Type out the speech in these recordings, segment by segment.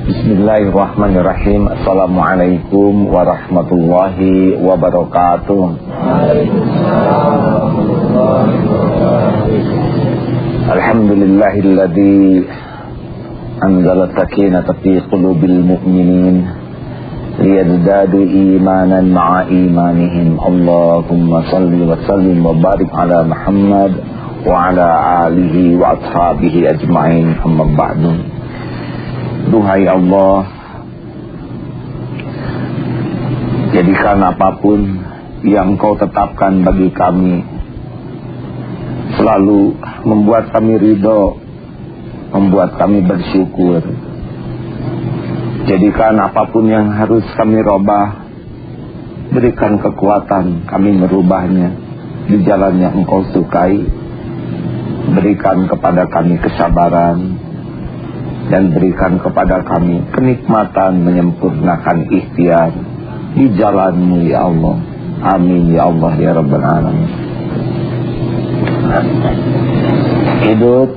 Bismillahirrahmanirrahim. Assalamualaikum warahmatullahi wabarakatuh. Alhamdulillahilladzi anzala sakinata fi qulubil mu'minin liyazdadu imanan ma'a imanihim. Allahumma salli wa sallim wa barik ala Muhammad wa ala alihi wa ashabihi ajma'in. Amma ba'du. Duhai Allah, jadikan apapun yang Kau tetapkan bagi kami selalu membuat kami ridho, membuat kami bersyukur. Jadikan apapun yang harus kami robah, berikan kekuatan kami merubahnya di jalan yang Engkau sukai. Berikan kepada kami kesabaran dan berikan kepada kami kenikmatan menyempurnakan ikhtiar di jalan-Mu ya Allah. Amin ya Allah ya Rabbal Alamin. Hidup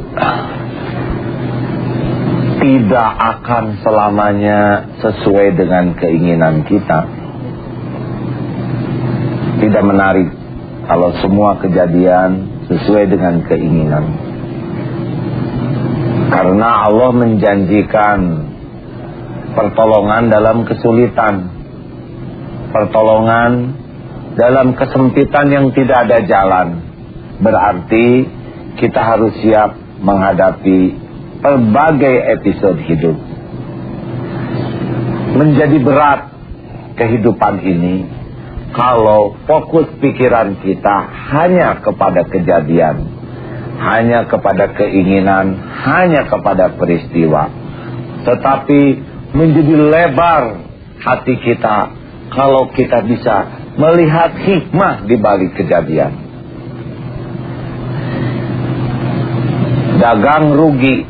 tidak akan selamanya sesuai dengan keinginan kita. Tidak menarik kalau semua kejadian sesuai dengan keinginan. Karena Allah menjanjikan pertolongan dalam kesulitan, pertolongan dalam kesempitan yang tidak ada jalan. Berarti kita harus siap menghadapi berbagai episode hidup. Menjadi berat kehidupan ini kalau fokus pikiran kita hanya kepada kejadian, hanya kepada keinginan, hanya kepada peristiwa. Tetapi menjadi lebar hati kita kalau kita bisa melihat hikmah di balik kejadian. Dagang rugi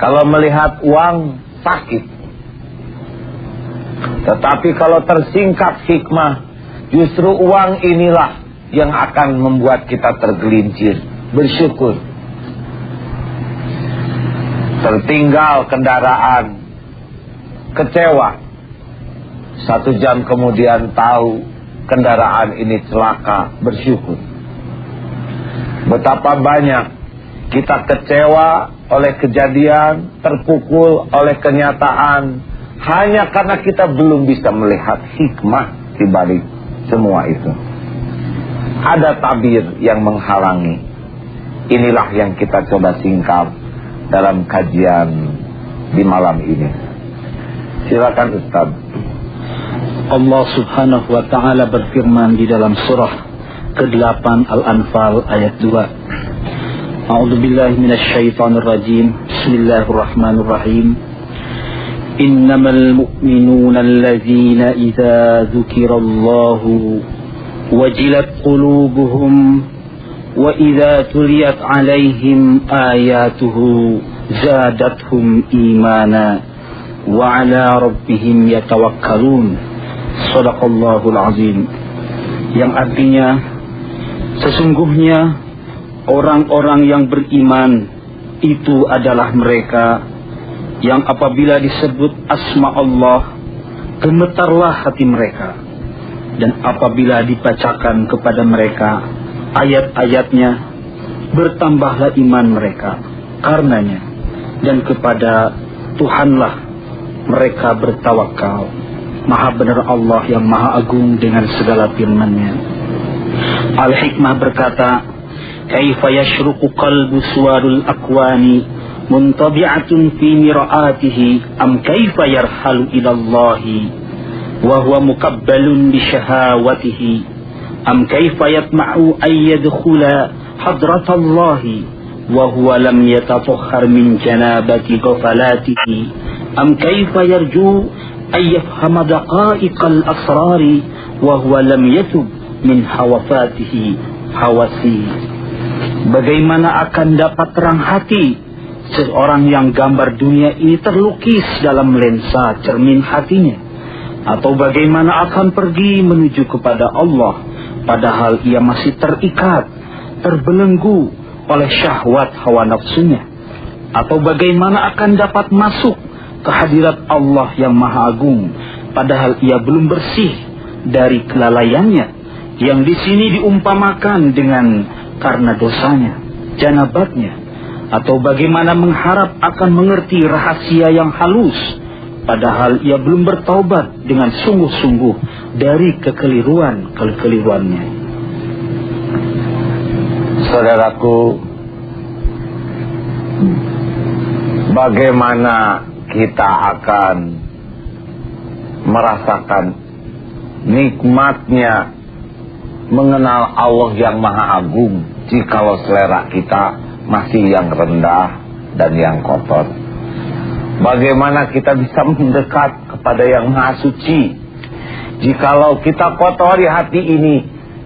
kalau melihat uang sakit. Tetapi kalau tersingkap hikmah, justru uang inilah yang akan membuat kita tergelincir, bersyukur. Tertinggal kendaraan, kecewa. 1 jam kemudian tahu kendaraan ini celaka, bersyukur. Betapa banyak kita kecewa oleh kejadian, terpukul oleh kenyataan, hanya karena kita belum bisa melihat hikmah di balik semua itu. Ada tabir yang menghalangi. Inilah yang kita coba singkap dalam kajian di malam ini. Silakan Ustaz. Allah Subhanahu wa taala berfirman di dalam surah ke-8 Al-Anfal ayat 2. A'udzu billahi minasyaitonir rajim. Bismillahirrahmanirrahim. Innamal mu'minuna allazina idza dzukirallahu wajilat qulubuhum wa idza tuliyat 'alaihim ayatuhu zadatuhum imana wa 'ala rabbihim yatawakkalun. Shadaqallahul azim. Yang artinya, sesungguhnya orang-orang yang beriman itu adalah mereka yang apabila disebut asma Allah, gemetarlah hati mereka, dan apabila dibacakan kepada mereka ayat-ayatnya, bertambahlah iman mereka karenanya, dan kepada Tuhanlah mereka bertawakal. Maha benar Allah yang maha agung dengan segala firman-Nya. Al-Hikmah berkata, kaifa yashruqu qalbu suwarul akwani muntabi'atun fi mira'atihi am kaifa yarhalu ila Allahi wa huwa mukabbalun bi syahawatihi am kaifa yatma'u ay yadkhula hadratallahi wa huwa lam yatatahhar min janabati ghafalatihi am kaifa yarju ay yafhama daqa'iqal asrari wa huwa lam yatub min hawafatihi hawasi. Bagaimana akan dapat terang hati seorang yang gambar dunia ini terlukis dalam lensa cermin hatinya? Atau bagaimana akan pergi menuju kepada Allah padahal ia masih terikat, terbelenggu oleh syahwat hawa nafsunya? Atau bagaimana akan dapat masuk kehadirat Allah yang Maha Agung, padahal ia belum bersih dari kelalaiannya, yang di sini diumpamakan dengan karena dosanya, janabatnya, atau bagaimana mengharap akan mengerti rahasia yang halus, padahal ia belum bertaubat dengan sungguh-sungguh dari kekeliruannya. Saudaraku, bagaimana kita akan merasakan nikmatnya mengenal Allah yang Maha Agung jikalau selera kita masih yang rendah dan yang kotor? Bagaimana kita bisa mendekat kepada yang Maha Suci jikalau kita kotori hati ini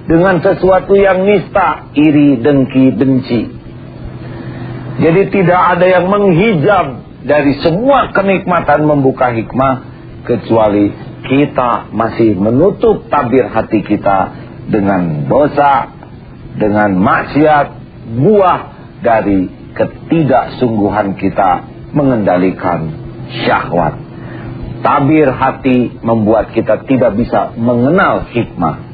dengan sesuatu yang nista, iri, dengki, benci? Jadi tidak ada yang menghijab dari semua kenikmatan membuka hikmah kecuali kita masih menutup tabir hati kita dengan dosa, dengan maksiat, buah dari ketidaksungguhan kita mengendalikan syahwat. Tabir hati membuat kita tidak bisa mengenal hikmah.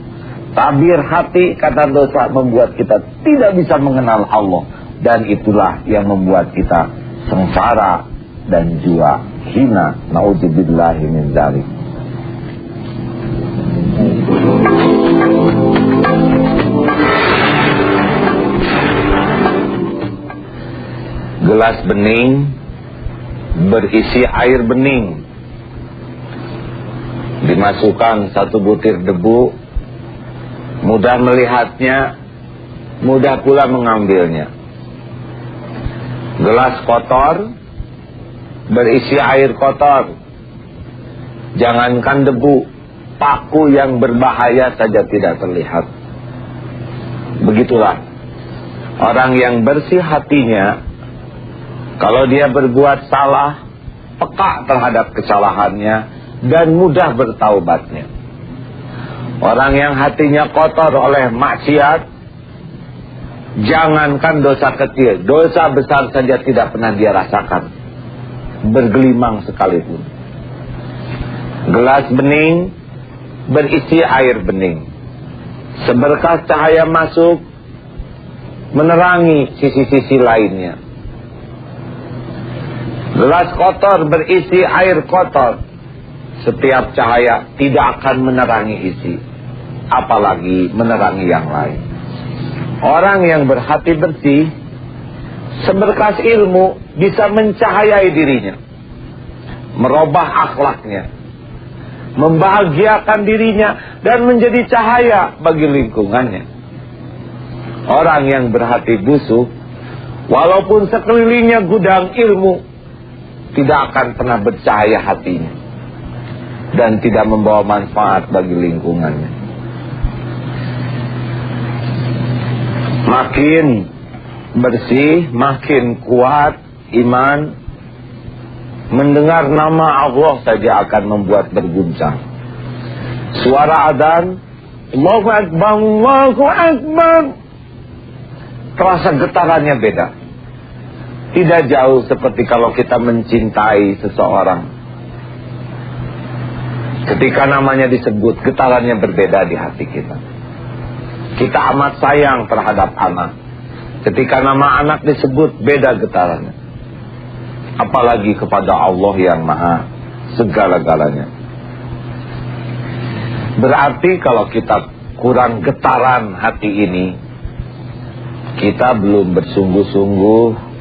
Tabir hati kata dosa membuat kita tidak bisa mengenal Allah, dan itulah yang membuat kita sengsara dan juga hina. Nauzubillahi min dzalik. Gelas bening berisi air bening, dimasukkan satu butir debu, mudah melihatnya, mudah pula mengambilnya. Gelas kotor berisi air kotor, jangankan debu, paku yang berbahaya saja tidak terlihat. Begitulah orang yang bersih hatinya, kalau dia berbuat salah, peka terhadap kesalahannya dan mudah bertaubatnya. Orang yang hatinya kotor oleh maksiat, jangankan dosa kecil, dosa besar saja tidak pernah dia rasakan, bergelimang sekalipun. Gelas bening berisi air bening, seberkas cahaya masuk menerangi sisi-sisi lainnya. Gelas kotor berisi air kotor, setiap cahaya tidak akan menerangi isi, apalagi menerangi yang lain. Orang yang berhati bersih, seberkas ilmu bisa mencahayai dirinya, merubah akhlaknya, membahagiakan dirinya, dan menjadi cahaya bagi lingkungannya. Orang yang berhati busuk, walaupun sekelilingnya gudang ilmu, tidak akan pernah bercahaya hatinya dan tidak membawa manfaat bagi lingkungannya. Makin bersih, makin kuat iman. Mendengar nama Allah saja akan membuat berguncang. Suara adzan, Allahu Akbar, Allahu Akbar, terasa getarannya beda. Tidak jauh seperti kalau kita mencintai seseorang. Ketika namanya disebut, getarannya berbeda di hati kita. Kita amat sayang terhadap anak. Ketika nama anak disebut, beda getarannya. Apalagi kepada Allah yang Maha segala-galanya. Berarti kalau kita kurang getaran hati ini, kita belum bersungguh-sungguh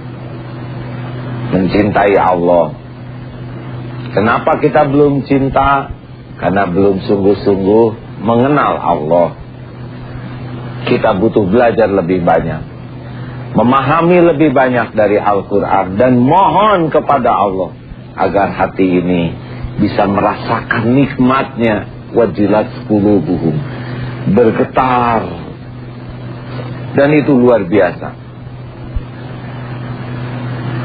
mencintai Allah. Kenapa kita belum cinta? Karena belum sungguh-sungguh mengenal Allah. Kita butuh belajar lebih banyak, memahami lebih banyak dari Al-Quran, dan mohon kepada Allah agar hati ini bisa merasakan nikmatnya. Wajilat qulubuhum, bergetar, dan itu luar biasa.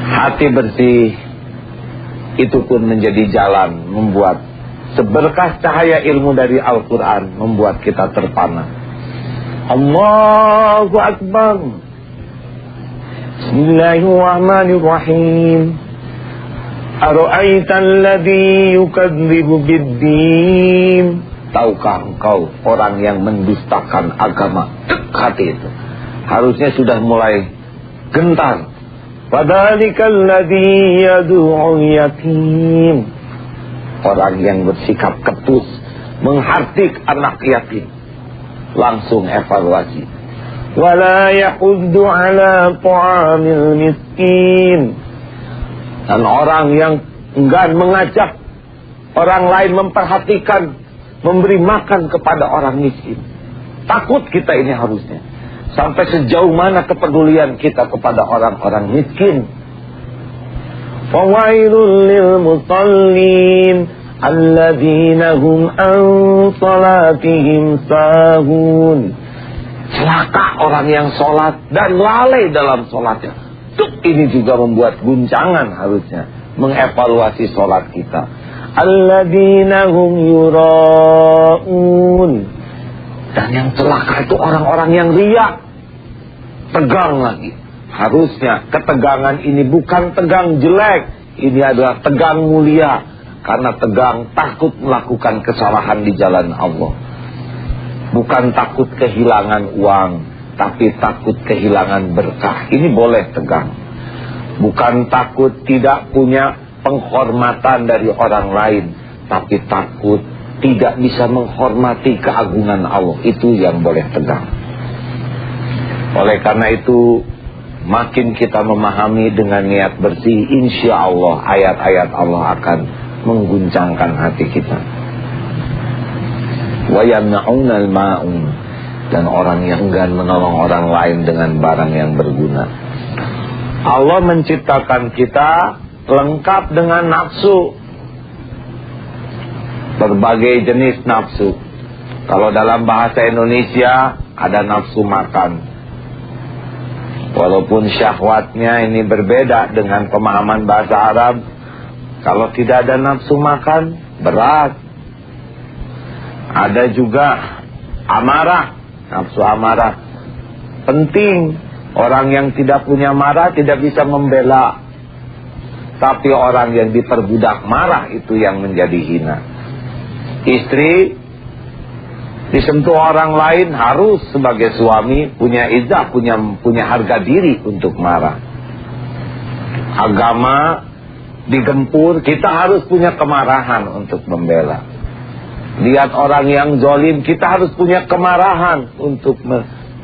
Hati bersih itu pun menjadi jalan membuat seberkas cahaya ilmu dari Al-Quran membuat kita terpana. Allahu Akbar. Bismillahirrahmanirrahim. Ara'aital ladzi yukadzibu biddin. Tahukah engkau orang yang mendustakan agama? Hati itu harusnya sudah mulai gentar. Fadzalikal ladzi yad'ul yatim. Orang yang bersikap ketus, menghardik anak yatim. Langsung evaluasi. Wala yahuddu ala ta'amil miskin. Dan orang yang enggan mengajak orang lain memperhatikan, memberi makan kepada orang miskin. Takut kita ini harusnya. Sampai sejauh mana kepedulian kita kepada orang-orang miskin. Fawailul lil musallin alladzina hum an salatihim sahun. Celaka orang yang sholat dan lalai dalam sholatnya. Ini juga membuat guncangan harusnya. Mengevaluasi sholat kita. Alladzina hum yura'un. Dan yang celaka itu orang-orang yang riya. Tegang lagi. Harusnya ketegangan ini bukan tegang jelek. Ini adalah tegang mulia. Karena tegang takut melakukan kesalahan di jalan Allah. Bukan takut kehilangan uang, tapi takut kehilangan berkah. Ini boleh tegang. Bukan takut tidak punya penghormatan dari orang lain, tapi takut tidak bisa menghormati keagungan Allah. Itu yang boleh tegang. Oleh karena itu, makin kita memahami dengan niat bersih, insya Allah ayat-ayat Allah akan mengguncangkan hati kita. Wa yamna'unal ma'un. Dan orang yang enggan menolong orang lain dengan barang yang berguna. Allah menciptakan kita lengkap dengan nafsu. Berbagai jenis nafsu. Kalau dalam bahasa Indonesia ada nafsu makan. Walaupun syahwatnya ini berbeda dengan pemahaman bahasa Arab. Kalau tidak ada nafsu makan, berat. Ada juga amarah, nafsu amarah. Penting, orang yang tidak punya marah tidak bisa membela. Tapi orang yang diperbudak marah itu yang menjadi hina. Istri disentuh orang lain harus sebagai suami punya izzah, punya harga diri untuk marah. Agama digempur, kita harus punya kemarahan untuk membela. Lihat orang yang zalim, kita harus punya kemarahan untuk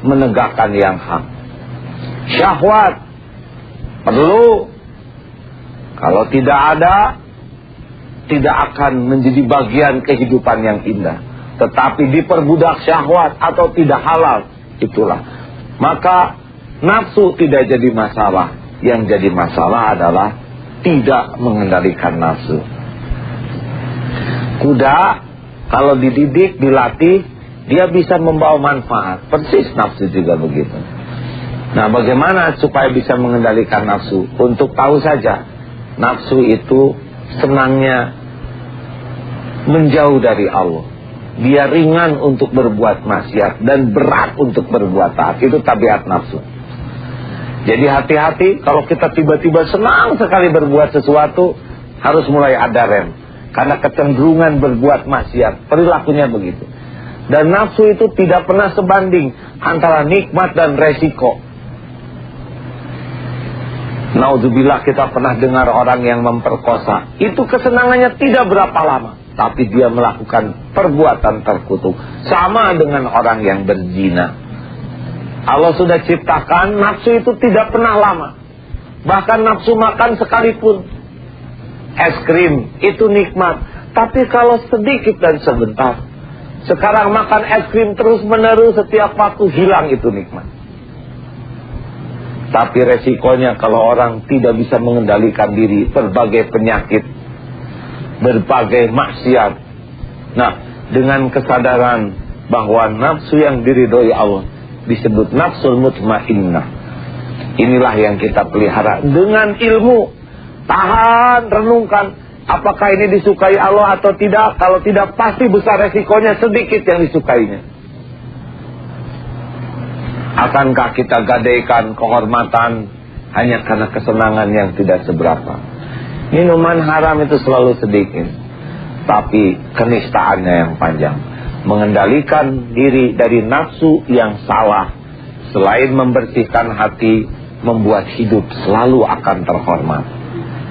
menegakkan yang hak. Syahwat perlu. Kalau tidak ada, tidak akan menjadi bagian kehidupan yang indah. Tetapi diperbudak syahwat atau tidak halal, itulah. Maka nafsu tidak jadi masalah. Yang jadi masalah adalah tidak mengendalikan nafsu. Kuda kalau dididik, dilatih, dia bisa membawa manfaat. Persis nafsu juga begitu. Nah, bagaimana supaya bisa mengendalikan nafsu? Untuk tahu saja, nafsu itu senangnya menjauh dari Allah. Dia ringan untuk berbuat maksiat dan berat untuk berbuat taat. Itu tabiat nafsu. Jadi hati-hati kalau kita tiba-tiba senang sekali berbuat sesuatu, harus mulai ada rem. Karena kecenderungan berbuat maksiat, perilakunya begitu. Dan nafsu itu tidak pernah sebanding antara nikmat dan resiko. Naudzubillah, kita pernah dengar orang yang memperkosa. Itu kesenangannya tidak berapa lama, tapi dia melakukan perbuatan terkutuk. Sama dengan orang yang berzina. Allah sudah ciptakan nafsu itu tidak pernah lama. Bahkan nafsu makan sekalipun. Es krim itu nikmat, tapi kalau sedikit dan sebentar. Sekarang makan es krim terus menerus setiap waktu, hilang itu nikmat. Tapi resikonya kalau orang tidak bisa mengendalikan diri, berbagai penyakit, berbagai maksiat. Nah, dengan kesadaran bahwa nafsu yang diridhoi Allah disebut nafsul mutmainnah. Inilah yang kita pelihara dengan ilmu. Tahan, renungkan, apakah ini disukai Allah atau tidak. Kalau tidak, pasti besar resikonya, sedikit yang disukainya. Akankah kita gadaikan kehormatan hanya karena kesenangan yang tidak seberapa? Minuman haram itu selalu sedikit, tapi kenistaannya yang panjang. Mengendalikan diri dari nafsu yang salah, selain membersihkan hati, membuat hidup selalu akan terhormat.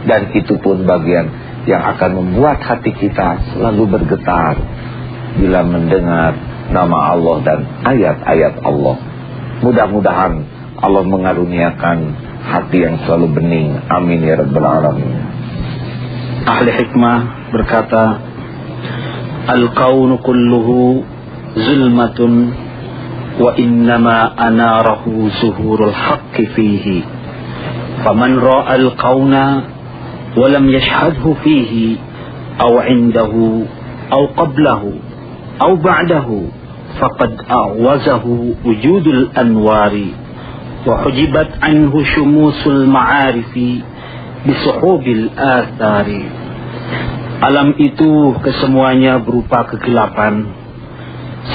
Dan itu pun bagian yang akan membuat hati kita selalu bergetar bila mendengar nama Allah dan ayat-ayat Allah. Mudah-mudahan Allah mengaruniakan hati yang selalu bening. Amin ya rabbal alamin. Ahli hikmah berkata, Al-kaunu kulluhu zulmatun wa innama anarahu zuhurul haqqi fihi. Faman ra'al kauna wa lam yashhadhu fihi aw indahu aw qablahu aw ba'dahu faqad a'wazahu wujudul anwari wa hujibat anhu syumusul ma'arifi bisuhubil athari. Alam itu kesemuanya berupa kegelapan,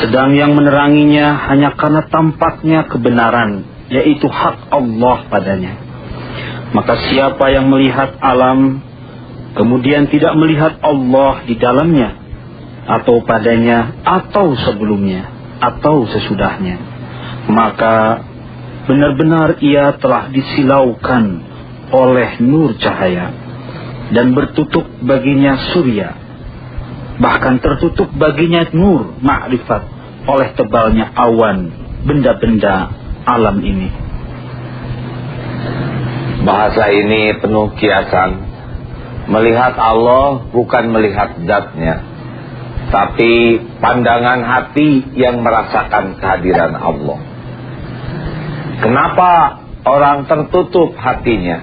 sedang yang meneranginya hanya karena tampaknya kebenaran, yaitu hak Allah padanya. Maka siapa yang melihat alam kemudian tidak melihat Allah di dalamnya, atau padanya, atau sebelumnya, atau sesudahnya, maka benar-benar ia telah disilaukan oleh nur cahaya, dan bertutup baginya surya, bahkan tertutup baginya nur ma'rifat oleh tebalnya awan benda-benda alam ini. Bahasa ini penuh kiasan. Melihat Allah bukan melihat zatnya, tapi pandangan hati yang merasakan kehadiran Allah. Kenapa orang tertutup hatinya?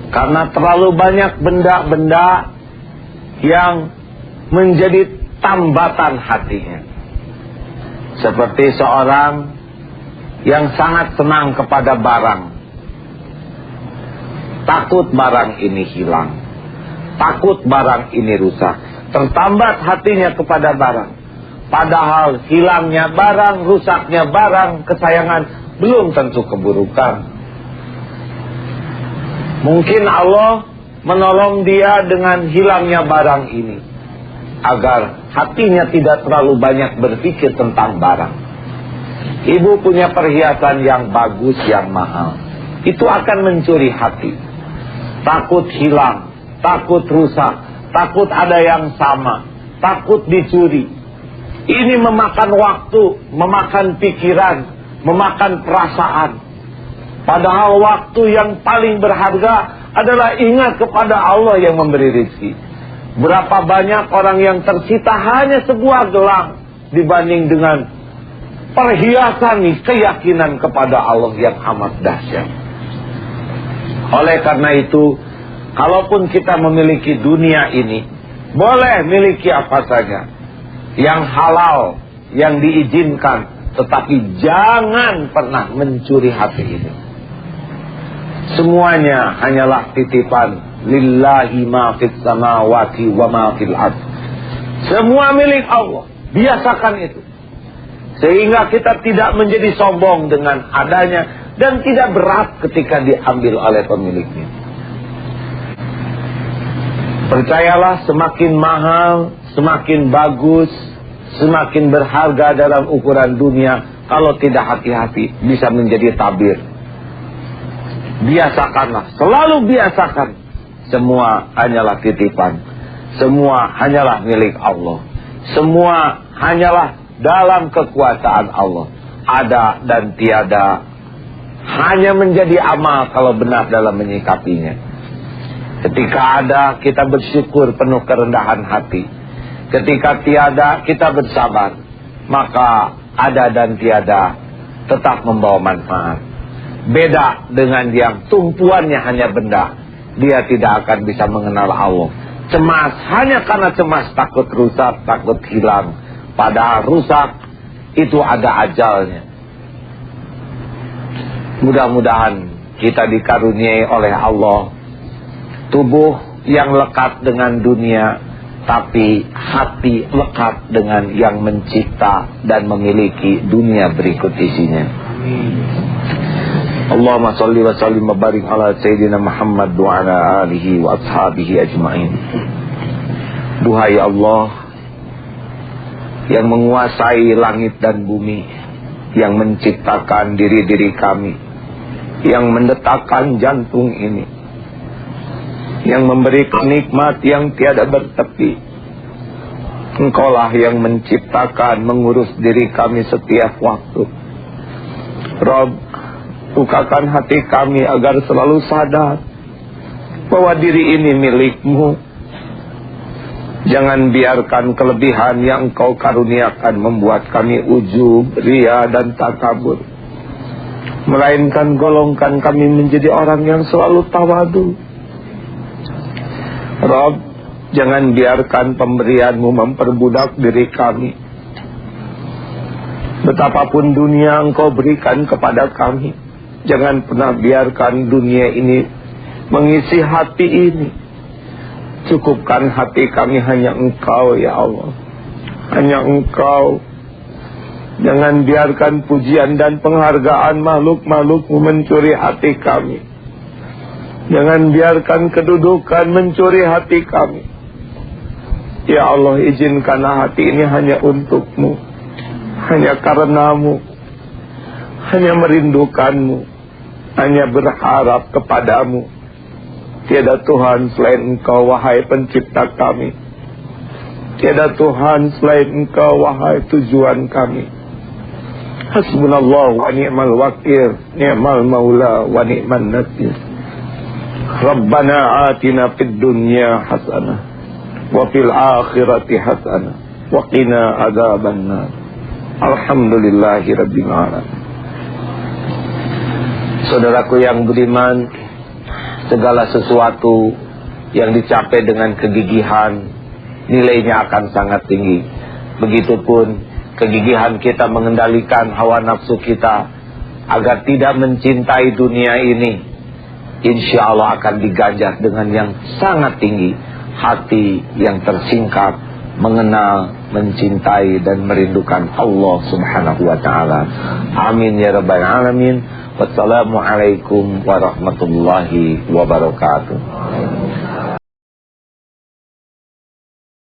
Karena terlalu banyak benda-benda yang menjadi tambatan hatinya. Seperti seorang yang sangat senang kepada barang, takut barang ini hilang, takut barang ini rusak, tertambat hatinya kepada barang. Padahal hilangnya barang, rusaknya barang kesayangan belum tentu keburukan. Mungkin Allah menolong dia dengan hilangnya barang ini, agar hatinya tidak terlalu banyak berpikir tentang barang. Ibu punya perhiasan yang bagus, yang mahal, itu akan mencuri hati. Takut hilang, takut rusak, takut ada yang sama, takut dicuri. Ini memakan waktu, memakan pikiran, memakan perasaan. Padahal waktu yang paling berharga adalah ingat kepada Allah yang memberi rezeki. Berapa banyak orang yang tersita hanya sebuah gelang dibanding dengan perhiasan keyakinan kepada Allah yang amat dahsyat. Oleh karena itu, kalaupun kita memiliki dunia ini, boleh miliki apa saja yang halal, yang diizinkan, tetapi jangan pernah mencuri hati ini. Semuanya hanyalah titipan. Lillahi ma fis samawati wa ma fil ardh. Semua milik Allah. Biasakan itu, sehingga kita tidak menjadi sombong dengan adanya, dan tidak berat ketika diambil oleh pemiliknya. Percayalah, semakin mahal, semakin bagus, semakin berharga dalam ukuran dunia, kalau tidak hati-hati bisa menjadi tabir. Biasakanlah, selalu biasakan. Semua hanyalah titipan, semua hanyalah milik Allah, semua hanyalah dalam kekuasaan Allah. Ada dan tiada hanya menjadi amal kalau benar dalam menyikapinya. Ketika ada, kita bersyukur penuh kerendahan hati. Ketika tiada, kita bersabar. Maka ada dan tiada tetap membawa manfaat. Beda dengan yang tumpuannya hanya benda, dia tidak akan bisa mengenal Allah. Cemas hanya karena cemas, takut rusak, takut hilang. Padahal rusak itu ada ajalnya. Mudah-mudahan kita dikaruniai oleh Allah tubuh yang lekat dengan dunia, tapi hati lekat dengan yang mencipta dan memiliki dunia berikut isinya. Allahumma salli wa sallim wa barik ala Sayyidina Muhammad wa ala alihi wa ashabihi ajma'in. Duhai Allah yang menguasai langit dan bumi, yang menciptakan diri-diri kami, yang mendetakkan jantung ini, yang memberi nikmat yang tiada bertepi. Engkaulah yang menciptakan, mengurus diri kami setiap waktu. Rabb, bukakan hati kami agar selalu sadar bahwa diri ini milik-Mu. Jangan biarkan kelebihan yang Engkau karuniakan membuat kami ujub, ria dan takabur. Melainkan golongkan kami menjadi orang yang selalu tawadu. Rabb, jangan biarkan pemberian-Mu memperbudak diri kami. Betapapun dunia Engkau berikan kepada kami, jangan pernah biarkan dunia ini mengisi hati ini. Cukupkan hati kami hanya Engkau, ya Allah. Hanya Engkau. Jangan biarkan pujian dan penghargaan makhluk-makhluk-Mu mencuri hati kami. Jangan biarkan kedudukan mencuri hati kami. Ya Allah, izinkanlah hati ini hanya untuk-Mu, hanya karena-Mu, hanya merindukan-Mu, hanya berharap kepada-Mu. Tiada Tuhan selain Engkau, wahai pencipta kami. Tiada Tuhan selain Engkau, wahai tujuan kami. Hasbunallah wa ni'mal wakil, ni'mal maula wa ni'man nasir. Rabbana atina fid dunya hasanah wa fil akhirati hasanah wa qina adzabannar. Alhamdulillahi rabbil alamin. Saudaraku yang budiman, segala sesuatu yang dicapai dengan kegigihan, nilainya akan sangat tinggi. Begitupun kegigihan kita mengendalikan hawa nafsu kita agar tidak mencintai dunia ini, insya Allah akan diganjar dengan yang sangat tinggi. Hati yang tersingkap, mengenal, mencintai dan merindukan Allah subhanahu wa ta'ala. Amin ya rabbal alamin. Wassalamualaikum warahmatullahi wabarakatuh.